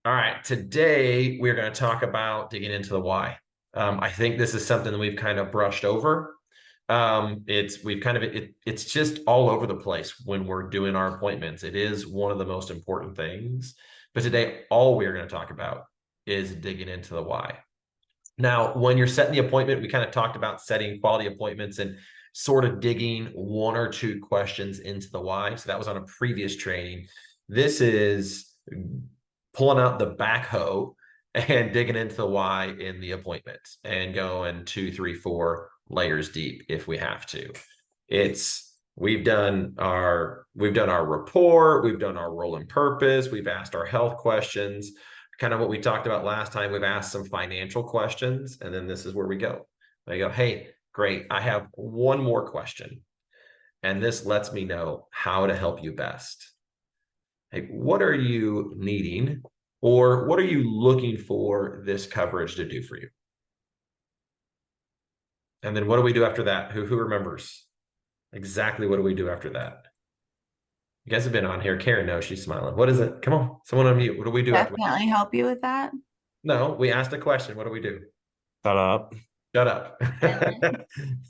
All right, today we're going to talk about digging into the why. I think this is something that we've kind of brushed over. It's just all over the place when we're doing our appointments. It is one of the most important things. But today, all we're going to talk about is digging into the why. Now, when you're setting the appointment, we kind of talked about setting quality appointments and sort of digging one or two questions into the why. So that was on a previous training. This is pulling out the backhoe and digging into the why in the appointment and going 2, 3, 4 layers deep if we have to. We've done our report, we've done our role and purpose, we've asked our health questions, kind of what we talked about last time. We've asked some financial questions, and then this is where we go. I go, hey, great, I have one more question, and this lets me know how to help you best. Hey, what are you needing, or what are you looking for this coverage to do for you? And then what do we do after that? Who remembers exactly what do we do after that? You guys have been on here. Karen knows, she's smiling. What is it? Come on, someone unmute. What do we do after? Definitely help you with that. No, we asked a question. What do we do? Shut up. Shut up.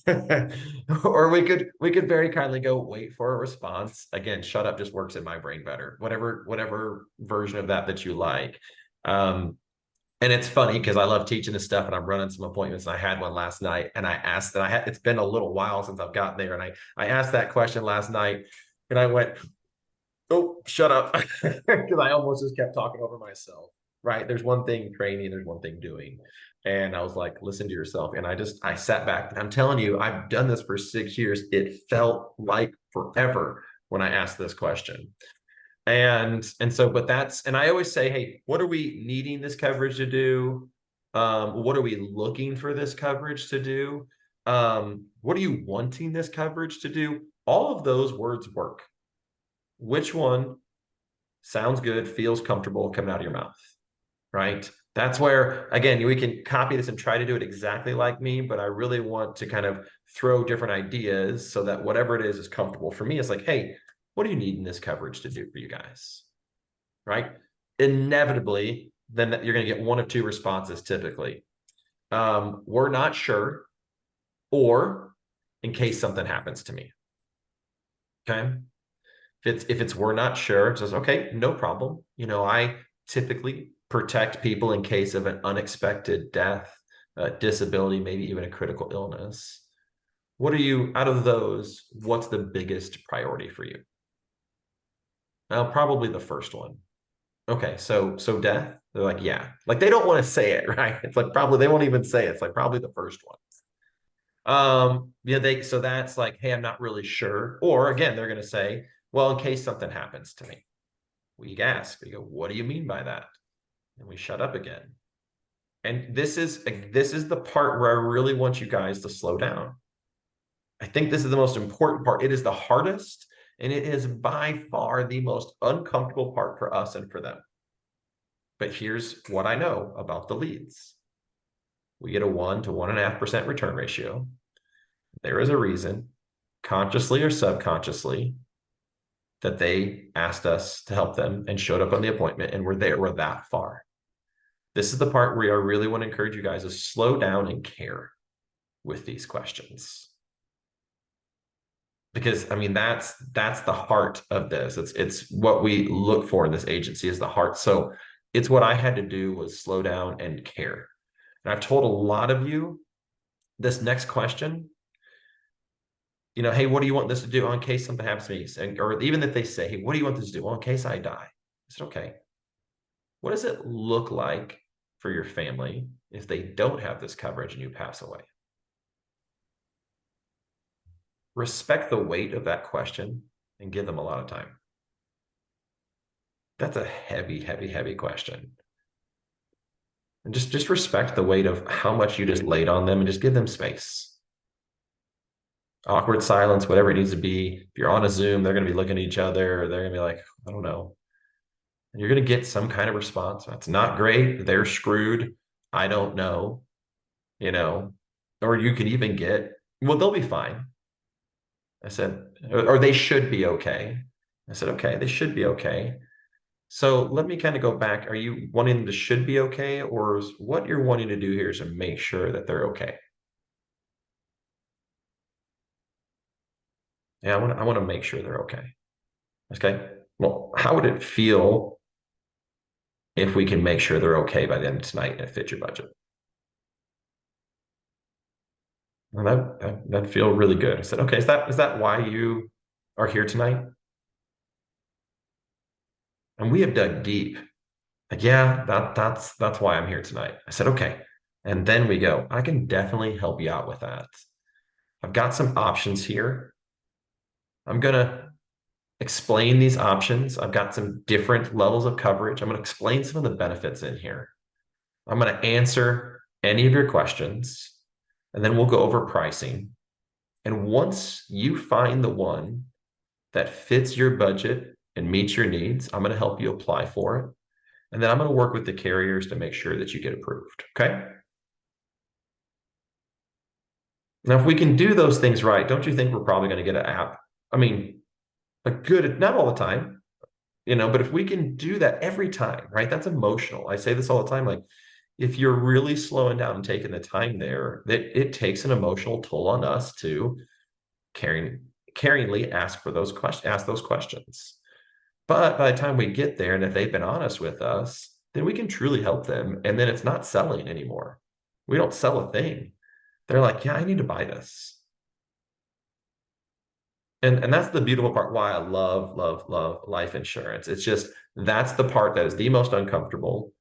And Or we could very kindly go wait for a response. Again, shut up just works in my brain better. Whatever version of that you like. And it's funny because I love teaching this stuff and I'm running some appointments, and I had one last night, and I asked that it's been a little while since I've gotten there, and I asked that question last night, and I went, oh, shut up. Because I almost just kept talking over myself. Right. There's one thing training, there's one thing doing. And I was like, listen to yourself. And I sat back, and I'm telling you, I've done this for 6 years. It felt like forever when I asked this question. And I always say, hey, what are we needing this coverage to do? What are we looking for this coverage to do? What are you wanting this coverage to do? All of those words work. Which one sounds good, feels comfortable coming out of your mouth, right? That's where, again, we can copy this and try to do it exactly like me, but I really want to kind of throw different ideas so that whatever it is comfortable. For me, it's like, hey, what do you need in this coverage to do for you guys, right? Inevitably, then you're going to get one of two responses typically. We're not sure, or in case something happens to me. Okay. If it's we're not sure, it says, okay, no problem. I typically protect people in case of an unexpected death, disability, maybe even a critical illness. What are you, out of those, what's the biggest priority for you? Well, probably the first one. Okay, so death? They're like, yeah. Like, they don't want to say it, right? It's like, probably they won't even say it. It's like probably the first one. So that's like, hey, I'm not really sure. Or again, they're going to say, well, in case something happens to me. We ask, we go, what do you mean by that? And we shut up again. And this is the part where I really want you guys to slow down. I think this is the most important part. It is the hardest, and it is by far the most uncomfortable part for us and for them. But here's what I know about the leads. We get a 1 to 1.5% return ratio. There is a reason, consciously or subconsciously, that they asked us to help them and showed up on the appointment, and we're that far. This is the part where I really want to encourage you guys to slow down and care with these questions. Because I mean, that's the heart of this. It's what we look for in this agency is the heart. So it's what I had to do was slow down and care. And I've told a lot of you this next question, hey, what do you want this to do in case something happens to me? Or even if they say, hey, what do you want this to do? Well, in case I die. I said, okay, what does it look like for your family if they don't have this coverage and you pass away? Respect the weight of that question and give them a lot of time. That's a heavy, heavy, heavy question. And just respect the weight of how much you just laid on them and just give them space. Awkward silence, whatever it needs to be. If you're on a Zoom, they're going to be looking at each other, or they're going to be like, I don't know. And you're going to get some kind of response. That's not great. They're screwed. I don't know. Or you could even get, well, they'll be fine. I said, or they should be okay. I said, okay, they should be okay. So let me kind of go back. Are you wanting to should be okay, or is what you're wanting to do here is to make sure that they're okay? Yeah, I want to make sure they're okay. Okay. Well, how would it feel if we can make sure they're okay by the end of tonight and it fits your budget? Well, that'd feel really good. I said, okay, is that why you are here tonight? And we have dug deep. Like, yeah, that's why I'm here tonight. I said, okay. And then we go, I can definitely help you out with that. I've got some options here. I'm gonna explain these options. I've got some different levels of coverage. I'm gonna explain some of the benefits in here. I'm gonna answer any of your questions, and then we'll go over pricing. And once you find the one that fits your budget and meets your needs, I'm going to help you apply for it. And then I'm going to work with the carriers to make sure that you get approved. Okay. Now, if we can do those things right, don't you think we're probably going to get an app? I mean, a good, not all the time, but if we can do that every time, right? That's emotional. I say this all the time. Like, if you're really slowing down and taking the time there, that it takes an emotional toll on us to caringly ask those questions. But by the time we get there, and if they've been honest with us, then we can truly help them. And then it's not selling anymore. We don't sell a thing. They're like, yeah, I need to buy this. And that's the beautiful part why I love, love, love life insurance. It's just that's the part that is the most uncomfortable.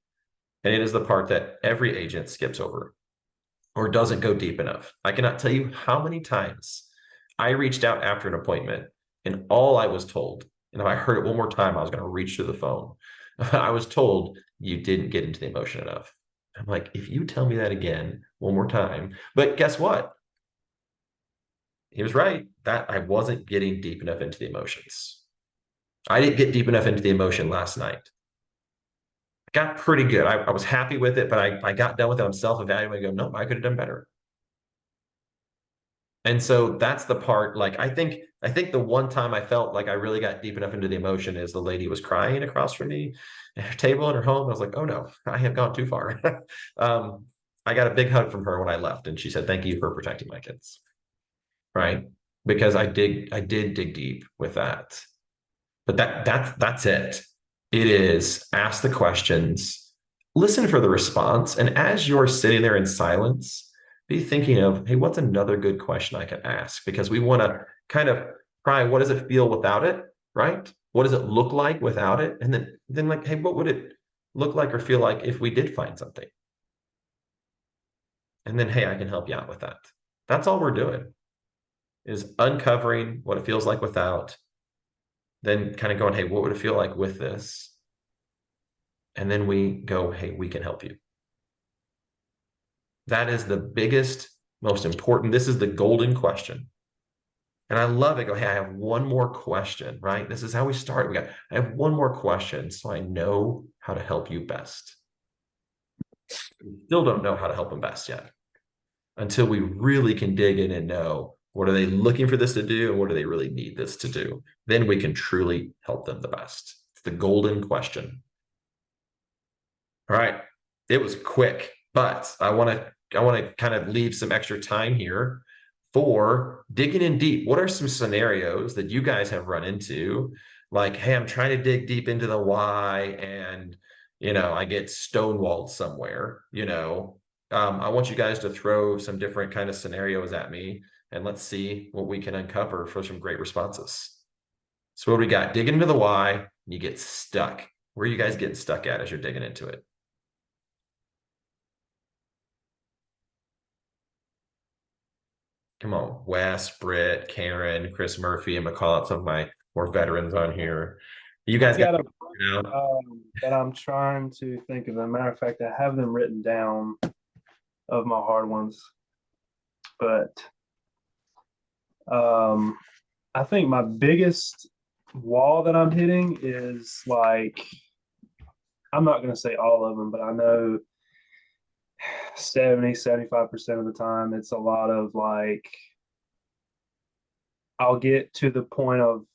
And it is the part that every agent skips over or doesn't go deep enough. I cannot tell you how many times I reached out after an appointment and all I was told, and if I heard it one more time, I was going to reach through the phone. I was told you didn't get into the emotion enough. I'm like, if you tell me that again one more time, but guess what? He was right that I wasn't getting deep enough into the emotions. I didn't get deep enough into the emotion last night. I got pretty good. I was happy with it, but I got done with it. I'm self-evaluating. Go, nope, I could have done better. And so that's the part, like I think the one time I felt like I really got deep enough into the emotion is the lady was crying across from me at her table in her home. I was like, oh no, I have gone too far. um, I got a big hug from her when I left, and she said, thank you for protecting my kids. Right. Because I did dig deep with that. But that's it. It is ask the questions, listen for the response, and as you're sitting there in silence, be thinking of, hey, what's another good question I can ask? Because we want to kind of try what does it feel without it, right? What does it look like without it? And then like, hey, what would it look like or feel like if we did find something? And then, hey, I can help you out with that. That's all we're doing is uncovering what it feels like without, then kind of going, hey, what would it feel like with this? And then we go, hey, we can help you. That is the biggest, most important. This is the golden question. And I love it. Go, hey, I have one more question, right? This is how we start. I have one more question so I know how to help you best. We still don't know how to help them best yet until we really can dig in and know what are they looking for this to do and what do they really need this to do. Then we can truly help them the best. It's the golden question. All right. It was quick, but I want to kind of leave some extra time here for digging in deep. What are some scenarios that you guys have run into? Like, hey, I'm trying to dig deep into the why, and I get stonewalled somewhere. I want you guys to throw some different kind of scenarios at me, and let's see what we can uncover for some great responses. So, what do we got? Dig into the why, and you get stuck. Where are you guys getting stuck at as you're digging into it? Come on, Wes, Britt, Karen, Chris Murphy. I'm gonna call out some of my more veterans on here. You guys I've got got a out. that I'm trying to think of. As a matter of fact, I have them written down of my hard ones, but um, I think my biggest wall that I'm hitting is like I'm not going to say all of them, but I know 75% of the time it's a lot of like I'll get to the point of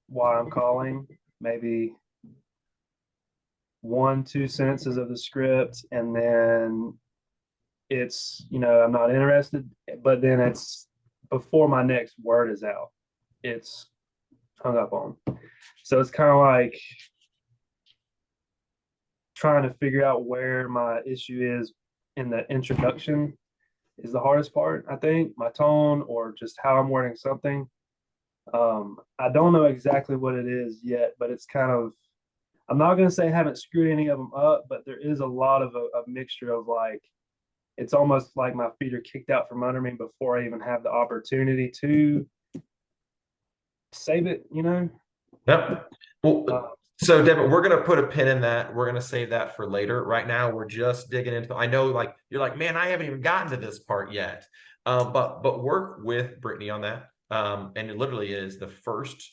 why I'm calling, maybe one, 2 sentences of the script, and then it's, I'm not interested, but then it's before my next word is out, it's hung up on. So it's kind of like trying to figure out where my issue is in the introduction is the hardest part, I think. My tone or just how I'm wording something. I don't know exactly what it is yet, but it's kind of, I'm not going to say I haven't screwed any of them up, but there is a lot of a mixture of like, it's almost like my feet are kicked out from under me before I even have the opportunity to save it. Yep. Well, Uh, so Devin, we're gonna put a pin in that. We're gonna save that for later. Right now, we're just digging into. I know, like you're like, man, I haven't even gotten to this part yet. But work with Brittany on that. And it literally is the first,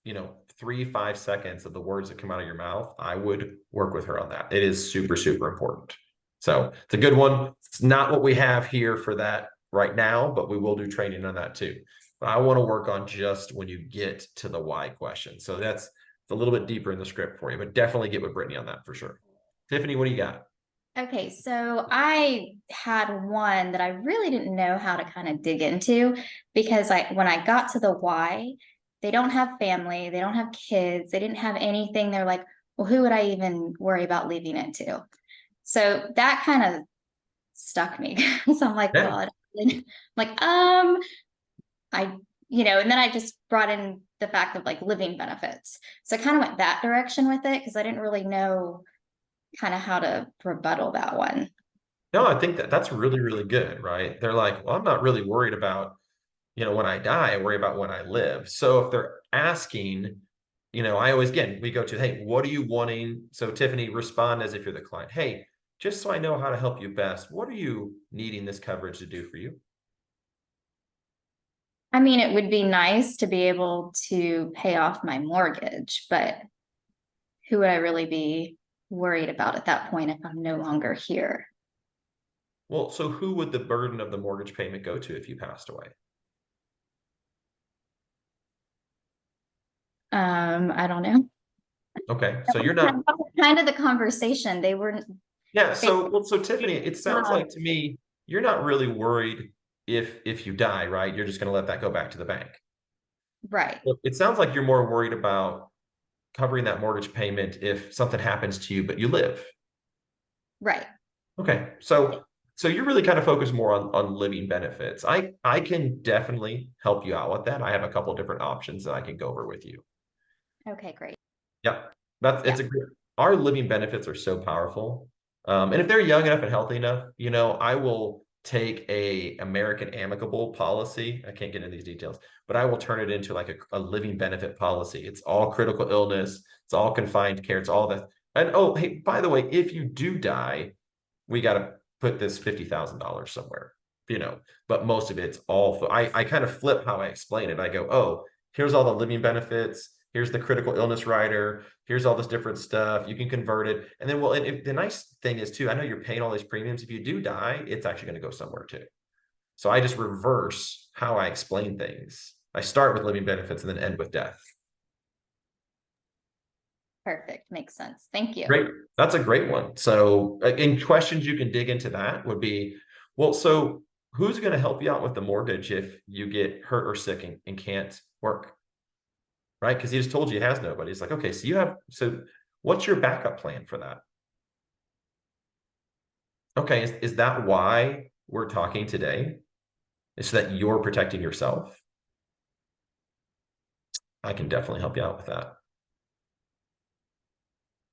3-5 seconds of the words that come out of your mouth. I would work with her on that. It is super, super important. So it's a good one. It's not what we have here for that right now, but we will do training on that too. But I want to work on just when you get to the why question. So that's a little bit deeper in the script for you, but definitely get with Brittany on that for sure. Tiffany, what do you got? Okay, so I had one that I really didn't know how to kind of dig into because when I got to the why, they don't have family, they don't have kids, they didn't have anything. They're like, well, who would I even worry about leaving it to? So that kind of stuck me. So I'm like, Yeah. well, I'm like, I, and then I just brought in the fact of like living benefits. So I kind of went that direction with it because I didn't really know kind of how to rebuttal that one. No, I think that's really, really good, right? They're like, well, I'm not really worried about, when I die, I worry about when I live. So if they're asking, I always, again, we go to, hey, what are you wanting? So Tiffany, respond as if you're the client. Hey, just so I know how to help you best, what are you needing this coverage to do for you? I mean, it would be nice to be able to pay off my mortgage, but who would I really be worried about at that point if I'm no longer here? Well, so who would the burden of the mortgage payment go to if you passed away? I don't know. Okay, so you're not. That was kind of the conversation. They weren't. Yeah, They, so Tiffany, it sounds like to me you're not really worried if you die, right? You're just going to let that go back to the bank. right, Well, it sounds like you're more worried about covering that mortgage payment if something happens to you, but you live. right. Okay, so you're really kind of focused more on living benefits. I can definitely help you out with that. I have a couple different options that I can go over with you. Okay, great. Yep. That's Yeah, it's a great our living benefits are so powerful. And if they're young enough and healthy enough, I will take a American amicable policy. I can't get into these details, but I will turn it into like a living benefit policy. It's all critical illness, it's all confined care, it's all that. And oh, hey, by the way, if you do die, we got to put this $50,000 somewhere, but most of it's all, I kind of flip how I explain it. I go, oh, here's all the living benefits. Here's the critical illness rider. Here's all this different stuff. You can convert it. And then, well, and the nice thing is too, I know you're paying all these premiums. If you do die, it's actually going to go somewhere too. So I just reverse how I explain things. I start with living benefits and then end with death. perfect. Makes sense. Thank you. Great. That's a great one. So, in questions you can dig into that would be, well, so who's going to help you out with the mortgage if you get hurt or sick and can't work? Right? Because he just told you he has nobody. It's like, okay, so what's your backup plan for that? Okay, is that why we're talking today? Is so that you're protecting yourself? I can definitely help you out with that.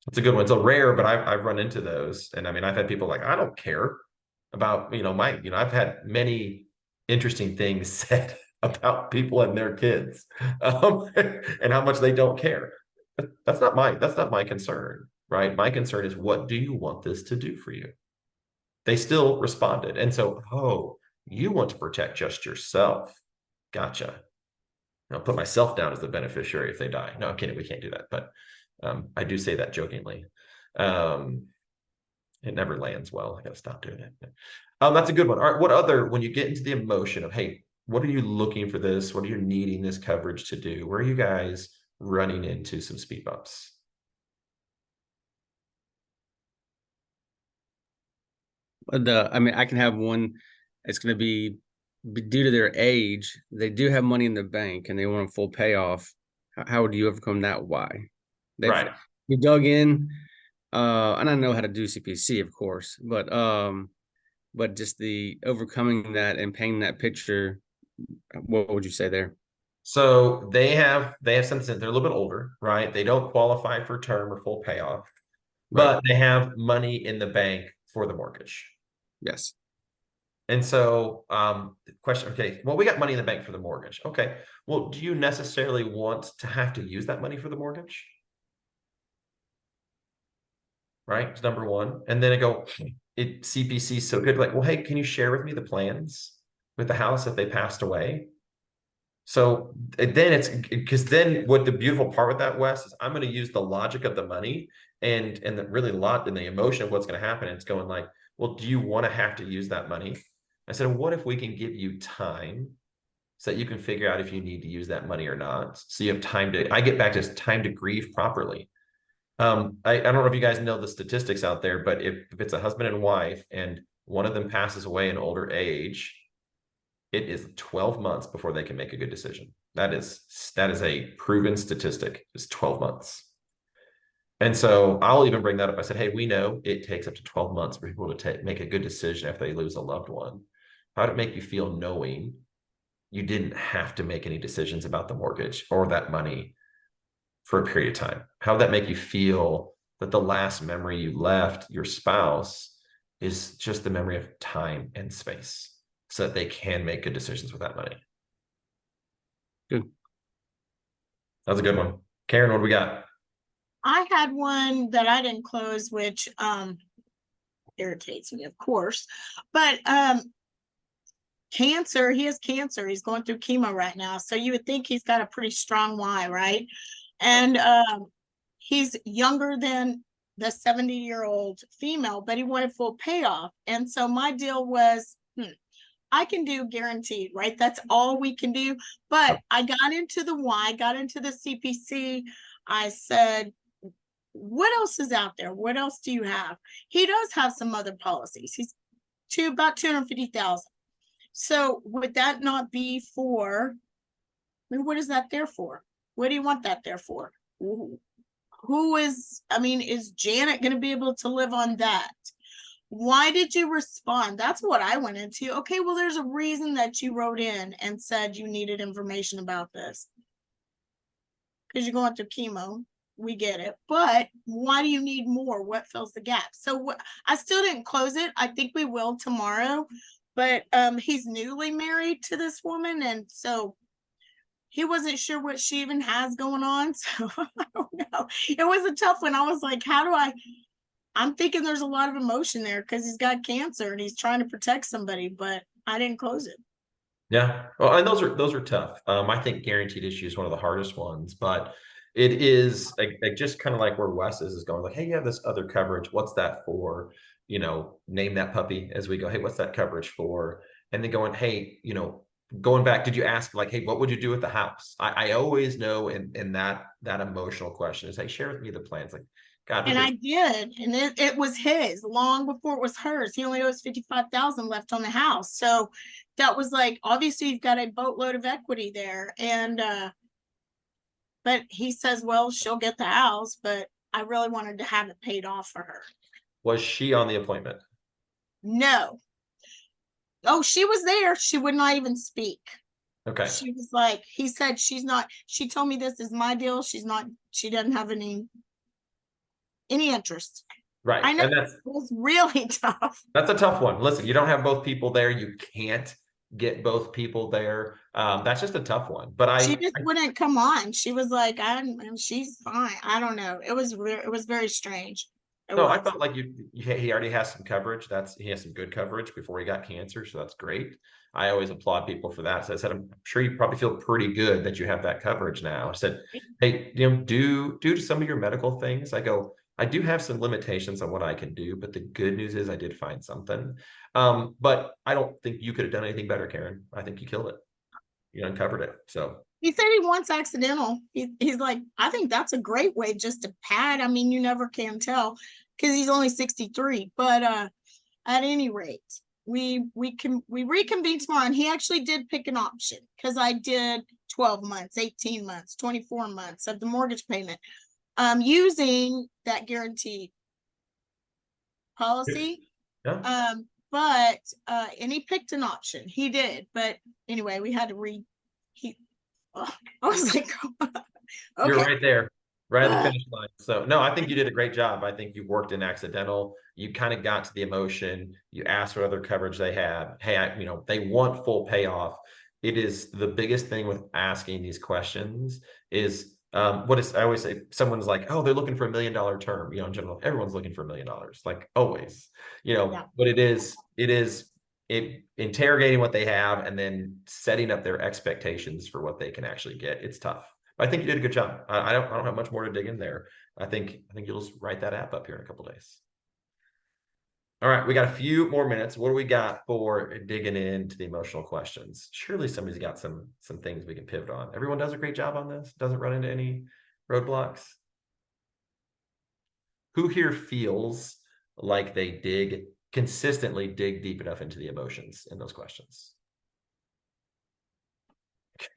It's a good one. It's a rare, but I've run into those. And I mean, I've had people like, I don't care about, I've had many interesting things said about people and their kids, and how much they don't care. That's not my concern, right? My concern is, what do you want this to do for you? They still responded. And so, oh, you want to protect just yourself. Gotcha. I'll put myself down as the beneficiary if they die. No, I'm kidding. We can't do that. But I do say that jokingly. Um, it never lands well. I got to stop doing it. That's a good one. All right. What other, when you get into the emotion of, hey, what are you looking for this? What are you needing this coverage to do? Where are you guys running into some speed bumps? I mean, I can have one. It's going to be due to their age. They do have money in the bank and they want a full payoff. How would you overcome that? Why? They've Right. you dug in, and I know how to do CPC, of course, but just the overcoming that and painting that picture. What would you say there? So they have something, they're a little bit older, right? They don't qualify for term or full payoff, Right. but they have money in the bank for the mortgage. Yes. And so, the question, okay, well, we got money in the bank for the mortgage. Okay. Well, do you necessarily want to have to use that money for the mortgage? Right? It's number one. And then CPC is so good. Like, well, hey, can you share with me the plans with the house if they passed away? So then it's because then what the beautiful part with that, Wes, is I'm going to use the logic of the money and the really lot and the emotion of what's going to happen. It's going like, well, do you want to have to use that money? I said, what if we can give you time so that you can figure out if you need to use that money or not? So you have time to, I get back to time to grieve properly. I don't know if you guys know the statistics out there, but if it's a husband and wife and one of them passes away in older age, it is 12 months before they can make a good decision. That is a proven statistic. It's 12 months. And so I'll even bring that up. I said, hey, we know it takes up to 12 months for people to make a good decision if they lose a loved one. How did it make you feel knowing you didn't have to make any decisions about the mortgage or that money for a period of time? How would that make you feel that the last memory you left your spouse is just the memory of time and space so that they can make good decisions with that money? Good. That was a good one. Karen, what do we got? I had one that I didn't close, which irritates me, of course. But cancer, he has cancer. He's going through chemo right now. So you would think he's got a pretty strong why, right? And he's younger than the 70-year-old female, but he wanted full payoff. And so my deal was, I can do guaranteed, right? That's all we can do. But I got into the why, got into the CPC. I said, what else is out there? What else do you have? He does have some other policies. He's about 250,000. So would that not be for, I mean, what is that there for? What do you want that there for? Who is, I mean, is Janet going to be able to live on that? Why did you respond? That's what I went into. Okay, well, there's a reason that you wrote in and said you needed information about this. Because you're going through chemo. We get it. But why do you need more? What fills the gap? So I still didn't close it. I think we will tomorrow. But he's newly married to this woman. And so he wasn't sure what she even has going on. So I don't know. It was a tough one. I was like, I'm thinking there's a lot of emotion there because he's got cancer and he's trying to protect somebody, but I didn't close it. Yeah. Well, and those are tough. I think guaranteed issue is one of the hardest ones, but it is like just kind of like where Wes is going like, hey, you have this other coverage. What's that for? Name that puppy as we go. Hey, what's that coverage for? And then going, hey, going back, did you ask like, hey, what would you do with the house? I always know in that emotional question is, hey, share with me the plans. Like, God, and I did, and it was his long before it was hers. He only owes 55,000 left on the house, so that was like, obviously you've got a boatload of equity there. And but he says, well, she'll get the house, but I really wanted to have it paid off for her. Was she on the appointment? No. Oh, she was there. She would not even speak. Okay. She was like, he said she's not, she told me this is my deal. She doesn't have any interest. Right. I know, and it was really tough. That's a tough one. Listen, you don't have both people there. You can't get both people there. That's just a tough one. But she just wouldn't come on. She was like, she's fine. I don't know. It was very strange. I felt like he already has some coverage. He has some good coverage before he got cancer, so that's great. I always applaud people for that. So I said, I'm sure you probably feel pretty good that you have that coverage now. I said, hey, due to some of your medical things, I do have some limitations on what I can do, but the good news is I did find something. But I don't think you could have done anything better, Karen. I think you killed it. You uncovered it. So he said he wants accidental. He's like, I think that's a great way just to pad. I mean, you never can tell because he's only 63. But at any rate, we reconvene tomorrow, and he actually did pick an option, because I did 12 months, 18 months, 24 months of the mortgage payment, using that guaranteed policy. Yeah. But and he picked an option. He did, but anyway, we had to I was like, You're okay. right there, right at the finish line. So no, I think you did a great job. I think you worked in accidental. You kind of got to the emotion. You asked what other coverage they had. Hey, they want full payoff. It is the biggest thing with asking these questions is I always say, someone's like, oh, they're looking for $1 million term. In general, everyone's looking for $1 million, like always, Yeah. but it is interrogating what they have and then setting up their expectations for what they can actually get. It's tough. I think you did a good job. I don't have much more to dig in there. I think you'll just write that app up here in a couple of days. All right, we got a few more minutes. What do we got for digging into the emotional questions? Surely somebody's got some things we can pivot on. Everyone does a great job on this. Doesn't run into any roadblocks. Who here feels like they consistently dig deep enough into the emotions in those questions?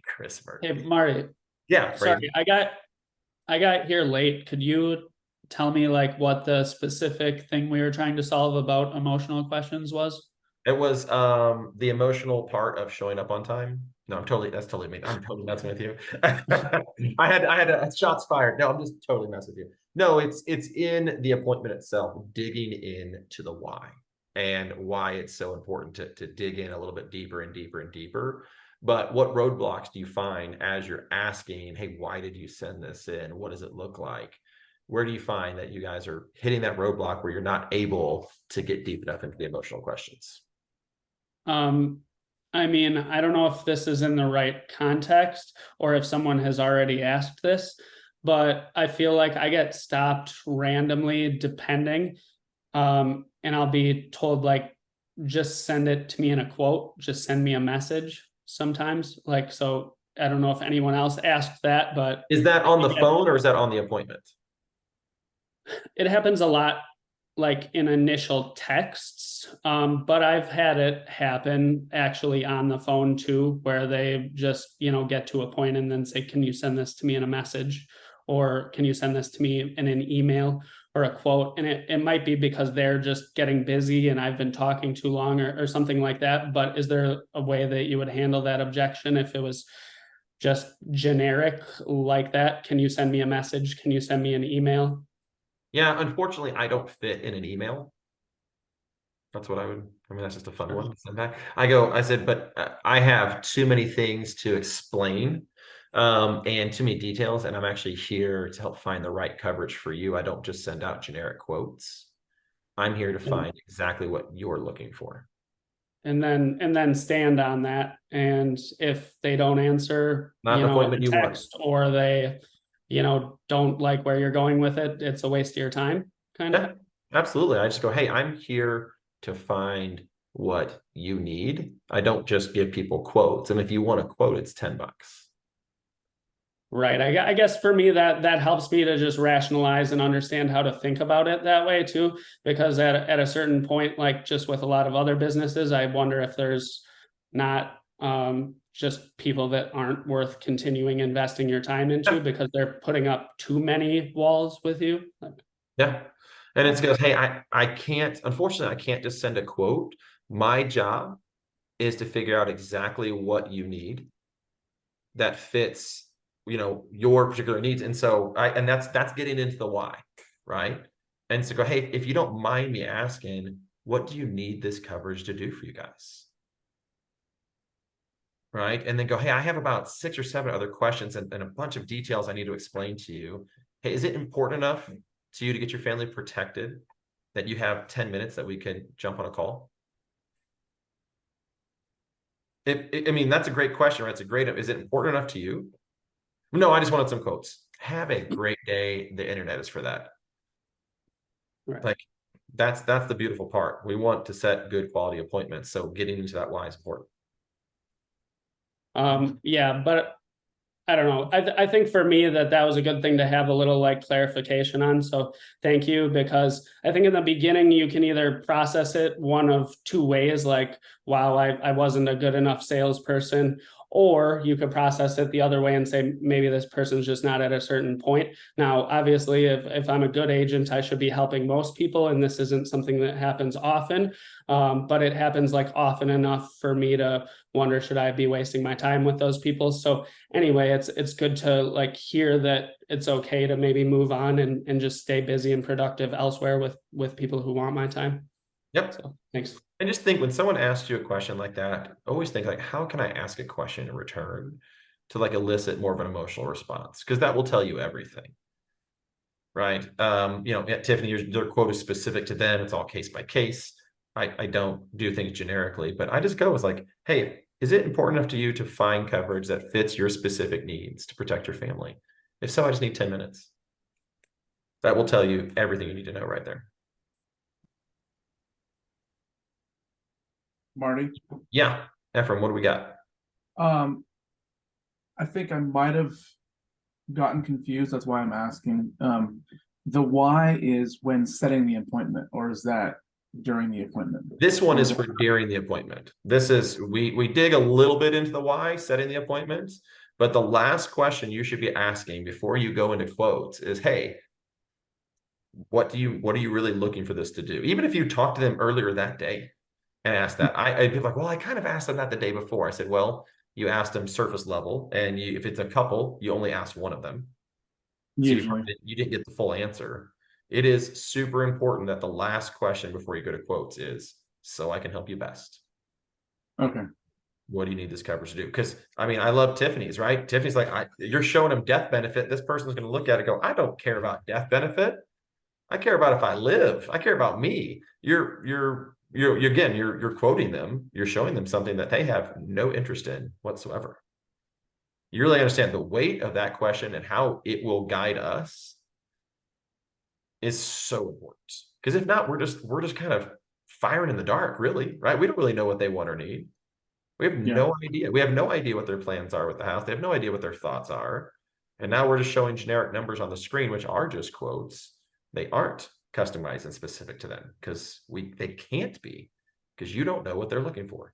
Chris Murphy. Hey, Marty. Yeah, Sorry, I got here late. Could you tell me like what the specific thing we were trying to solve about emotional questions was? It was the emotional part of showing up on time. No, that's totally me. I'm totally messing with you. I had a shots fired. No, I'm just totally messing with you. No, it's in the appointment itself, digging into the why and why it's so important to dig in a little bit deeper and deeper and deeper. But what roadblocks do you find as you're asking, hey, why did you send this in? What does it look like? Where do you find that you guys are hitting that roadblock where you're not able to get deep enough into the emotional questions? I mean, I don't know if this is in the right context or if someone has already asked this, but I feel like I get stopped randomly depending. And I'll be told like, just send it to me in a quote, just send me a message sometimes. Like, so I don't know if anyone else asked that, but is that on the phone or is that on the appointment? It happens a lot like in initial texts, but I've had it happen actually on the phone too, where they just get to a point and then say, can you send this to me in a message, or can you send this to me in an email or a quote? And it might be because they're just getting busy and I've been talking too long or something like that. But is there a way that you would handle that objection if it was just generic like that? Can you send me a message? Can you send me an email? Yeah, unfortunately, I don't fit in an email. That's what that's just a fun one to send back. I said, but I have too many things to explain and too many details, and I'm actually here to help find the right coverage for you. I don't just send out generic quotes. I'm here to find exactly what you're looking for. And then stand on that. And if they don't answer, Not an appointment you want. text, or they don't like where you're going with it, it's a waste of your time, kind of. Yeah, absolutely. I just go, hey, I'm here to find what you need. I don't just give people quotes. And if you want a quote, it's $10. Right. I guess for me that helps me to just rationalize and understand how to think about it that way too, because at a certain point, like just with a lot of other businesses, I wonder if there's not just people that aren't worth continuing investing your time into because they're putting up too many walls with you. Yeah. And it's goes, hey, I can't, unfortunately, I can't just send a quote. My job is to figure out exactly what you need that fits, your particular needs. And so that's getting into the why, right? And so go, hey, if you don't mind me asking, what do you need this coverage to do for you guys? Right. And then go, hey, I have about 6 or 7 other questions and a bunch of details I need to explain to you. Hey, is it important enough to you to get your family protected that you have 10 minutes that we can jump on a call? I mean, that's a great question, right? Is it important enough to you? No, I just wanted some quotes. Have a great day. The internet is for that. Right. Like that's the beautiful part. We want to set good quality appointments. So getting into that why is important. Yeah, but I don't know. I think for me that was a good thing to have a little like clarification on. So thank you, because I think in the beginning you can either process it one of two ways, like, wow, I wasn't a good enough salesperson, or you could process it the other way and say, maybe this person's just not at a certain point. Now, obviously, if I'm a good agent, I should be helping most people, and this isn't something that happens often. But it happens like often enough for me to wonder, should I be wasting my time with those people? So anyway, it's good to like hear that it's okay to maybe move on and just stay busy and productive elsewhere with people who want my time. Yep. So thanks. And just think, when someone asks you a question like that, always think like, how can I ask a question in return to like elicit more of an emotional response? Because that will tell you everything. Right. Yeah, Tiffany, their quote is specific to them. It's all case by case. I don't do things generically, but I just go with like, hey, is it important enough to you to find coverage that fits your specific needs to protect your family? If so, I just need 10 minutes. That will tell you everything you need to know right there. Marty. Yeah. Ephraim, what do we got? I think I might have gotten confused. That's why I'm asking. The why is when setting the appointment, or is that during the appointment? This one is for during the appointment. This is, we dig a little bit into the why, setting the appointments, but the last question you should be asking before you go into quotes is, hey, what are you really looking for this to do? Even if you talked to them earlier that day and asked that, I'd be like, well, I kind of asked them that the day before. I said, well, you asked them surface level, and if it's a couple, you only asked one of them. So Usually. you didn't get the full answer. It is super important that the last question before you go to quotes is, so I can help you best. Okay. What do you need this coverage to do? Because I mean, I love Tiffany's, right? Tiffany's like, you're showing them death benefit. This person's going to look at it and go, I don't care about death benefit. I care about if I live. I care about me. You're quoting them. You're showing them something that they have no interest in whatsoever. You really understand the weight of that question and how it will guide us is so important. Because if not, we're just kind of firing in the dark, really, right? We don't really know what they want or need. We have no idea. We have no idea what their plans are with the house. They have no idea what their thoughts are. And now we're just showing generic numbers on the screen, which are just quotes. They aren't customized and specific to them because they can't be, because you don't know what they're looking for.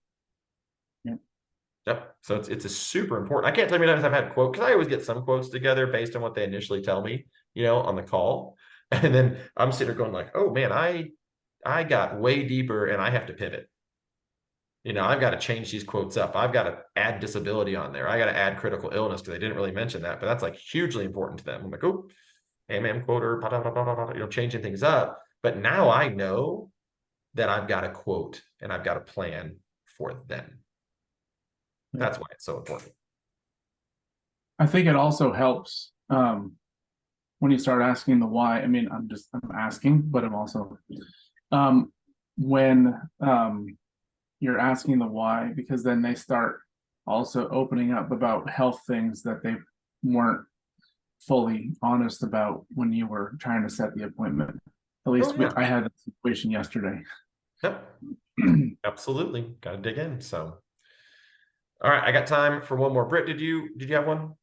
Yep. So it's a super important. I can't tell you how many times I've had quote, because I always get some quotes together based on what they initially tell me, on the call. And then I'm sitting there going like, oh man, I got way deeper and I have to pivot. I've got to change these quotes up. I've got to add disability on there. I got to add critical illness because they didn't really mention that, but that's like hugely important to them. I'm like, oh, AMM quoter, blah, blah, blah, blah, blah, changing things up. But now I know that I've got a quote and I've got a plan for them. That's why it's so important. I think it also helps when you start asking the why. I mean, I'm asking, but I'm also when you're asking the why, because then they start also opening up about health things that they weren't fully honest about when you were trying to set the appointment. At least I had a situation yesterday. Yep. Absolutely. Got to dig in. So, all right, I got time for one more. Britt, did you have one?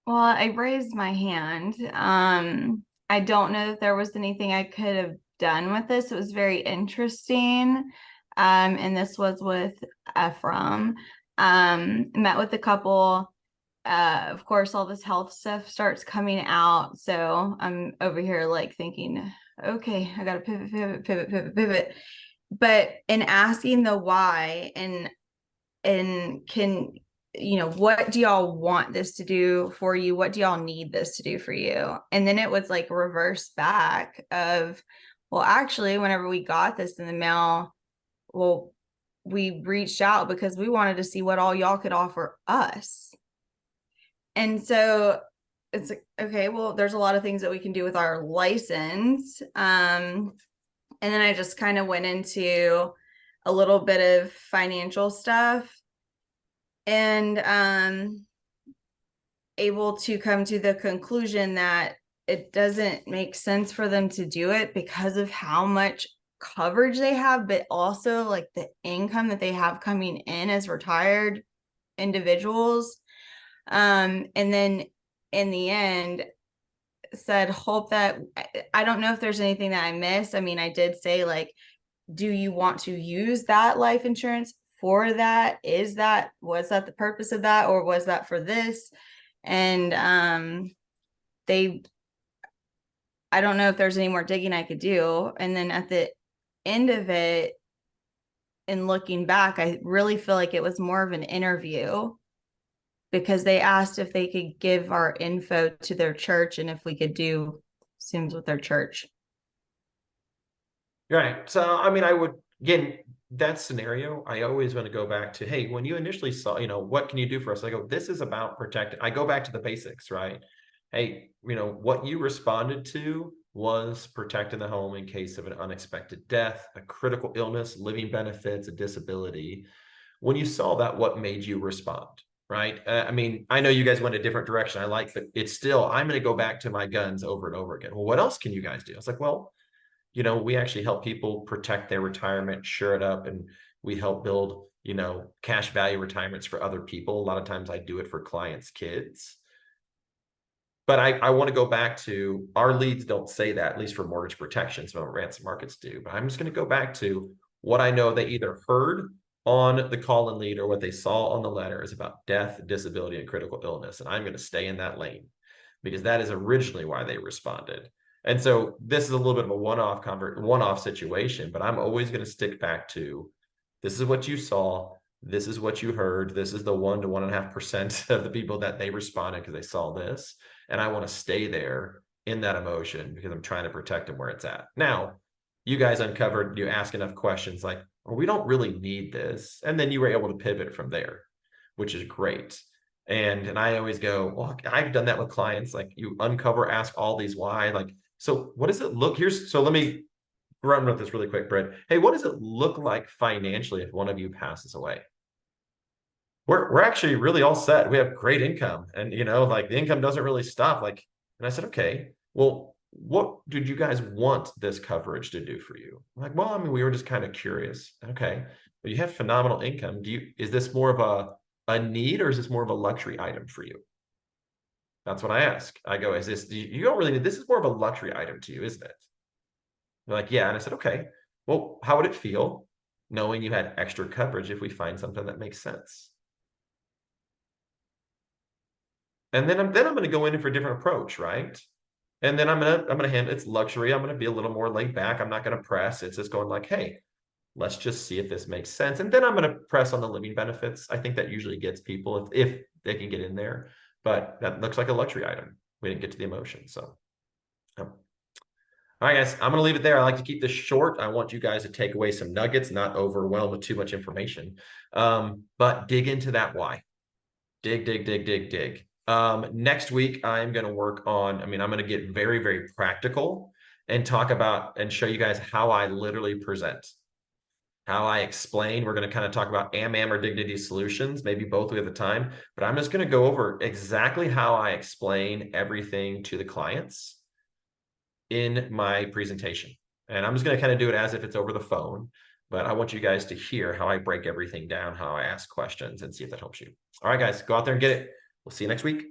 Well, I raised my hand. I don't know if there was anything I could have done with this. It was very interesting. And this was with Ephraim. Met with a couple. Of course, all this health stuff starts coming out. So I'm over here like thinking, okay, I gotta pivot. But in asking the why and can, what do y'all want this to do for you? What do y'all need this to do for you? And then it was like reverse back of, well, actually, whenever we got this in the mail, well, we reached out because we wanted to see what all y'all could offer us. And so it's like, okay, well, there's a lot of things that we can do with our license. And then I just kind of went into a little bit of financial stuff and able to come to the conclusion that it doesn't make sense for them to do it because of how much coverage they have, but also like the income that they have coming in as retired individuals. And then in the end said, hope that, I don't know if there's anything that I missed. I mean, I did say like, do you want to use that life insurance for that? Was that the purpose of that, or was that for this? And I don't know if there's any more digging I could do. And then at the end of it, and looking back, I really feel like it was more of an interview, because they asked if they could give our info to their church and if we could do Zooms with their church. Right. So, I mean, I would, again, that scenario, I always want to go back to, hey, when you initially saw, what can you do for us? I go, this is about protecting. I go back to the basics, right? Hey, what you responded to was protecting the home in case of an unexpected death, a critical illness, living benefits, a disability. When you saw that, what made you respond? Right. I mean, I know you guys went a different direction. But it's still, I'm going to go back to my guns over and over again. Well, what else can you guys do? I was like, well, we actually help people protect their retirement, shore it up, and we help build, cash value retirements for other people. A lot of times I do it for clients' kids. But I want to go back to, our leads don't say that, at least for mortgage protection. Some ransom markets do. But I'm just going to go back to what I know they either heard on the call and lead or what they saw on the letter is about death, disability, and critical illness. And I'm going to stay in that lane because that is originally why they responded. And so this is a little bit of a one-off situation, but I'm always going to stick back to, this is what you saw, this is what you heard, this is the 1 to 1.5% of the people that they responded because they saw this. And I want to stay there in that emotion because I'm trying to protect them where it's at. Now, you guys uncovered, you ask enough questions like, well, we don't really need this. And then you were able to pivot from there, which is great. And I always go, well, I've done that with clients. Like, you uncover, ask all these why, like, so what does it look so let me run with this really quick, Brett. Hey, what does it look like financially if one of you passes away? We're actually really all set. We have great income, and like, the income doesn't really stop. Like, and I said, okay, well, what did you guys want this coverage to do for you? I'm like, well, I mean, we were just kind of curious. Okay, well, you have phenomenal income. Is this more of a need, or is this more of a luxury item for you? That's what I ask. I go, is this, you don't really need, this is more of a luxury item to you, isn't it? They're like, yeah. And I said, okay, well, how would it feel knowing you had extra coverage if we find something that makes sense? And then I'm going to go in for a different approach, right? And then I'm gonna handle, it's luxury. I'm gonna be a little more laid back. I'm not gonna press. It's just going like, hey, let's just see if this makes sense. And then I'm gonna press on the living benefits. I think that usually gets people if they can get in there. But that looks like a luxury item. We didn't get to the emotion. So, all right, guys, I'm gonna leave it there. I like to keep this short. I want you guys to take away some nuggets, not overwhelmed with too much information. But dig into that why. Dig. Next week, I'm going to work on, I'm going to get very, very practical and talk about and show you guys how I literally present, how I explain. We're going to kind of talk about AMAM or Dignity Solutions, maybe both at the time, but I'm just going to go over exactly how I explain everything to the clients in my presentation. And I'm just going to kind of do it as if it's over the phone, but I want you guys to hear how I break everything down, how I ask questions, and see if that helps you. All right, guys, go out there and get it. We'll see you next week.